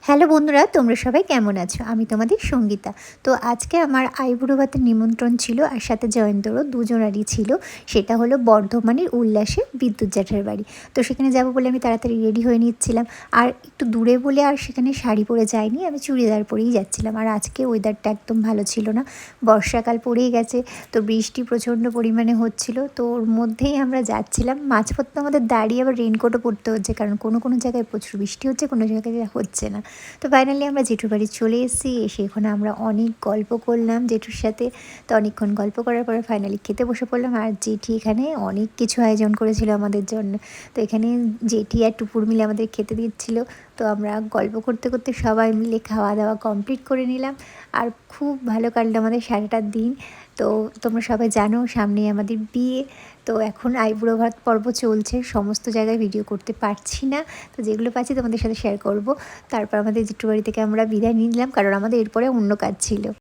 Hello বন্ধুরা, তোমরা সবাই কেমন আছো? আমি তোমাদের সঙ্গীতা। তো আজকে আমার আইবুড়ো ভাতের নিমন্ত্রণ ছিল, আর সাথে জয়ন্তরও দুজনারই ছিল। সেটা হলো বর্ধমানের উল্লাসে বিদ্যুৎ জ্যাঠার বাড়ি। তো সেখানে যাব বলে আমি তাড়াতাড়ি রেডি হয়ে নিচ্ছিলাম। আর একটু দূরে বলে আর সেখানে শাড়ি পরে যাইনি, আমি চুড়িদার পরেই যাচ্ছিলাম। আর আজকে ওয়েদারটা একদম ভালো ছিল না, বর্ষাকাল পড়েই গেছে। তো বৃষ্টি প্রচণ্ড পরিমাণে হচ্ছিল, তো ওর মধ্যেই আমরা যাচ্ছিলাম। মাঝপথে আমাদের দাঁড়িয়ে আবার রেনকোটও পরতে হচ্ছে, কারণ কোনো কোনো জায়গায় প্রচুর বৃষ্টি হচ্ছে, কোনো জায়গায় হচ্ছে না। তো ফাইনালি আমরা জেঠুর বাড়ি চলে এসেছি। এসে ওখানে আমরা অনেক গল্প করলাম জেঠুর সাথে। তো অনেকক্ষণ গল্প করার পরে ফাইনালি খেতে বসে পড়লাম। আর জেঠি এখানে অনেক কিছু আয়োজন করেছিল আমাদের জন্য। তো এখানে জেঠি আর টুপুর মিলে আমাদের খেতে দিচ্ছিল। তো আমরা গল্প করতে করতে সবাই মিলে খাওয়া দাওয়া কমপ্লিট করে নিলাম। আর খুব ভালো কাটলো আমাদের সারাটা দিন। তো তোমরা সবাই জানো সামনেই আমাদের বিয়ে। তো এখন আইবুড়ো ভাত পর্ব চলছে, সমস্ত জায়গায় ভিডিও করতে পারছি না। তো যেগুলো পাচ্ছি তোমাদের সাথে শেয়ার করব। তারপর আমাদের জেঠুর বাড়ি থেকে আমরা বিদায় নিয়ে নিলাম, কারণ আমাদের এরপরে অন্য কাজ ছিল।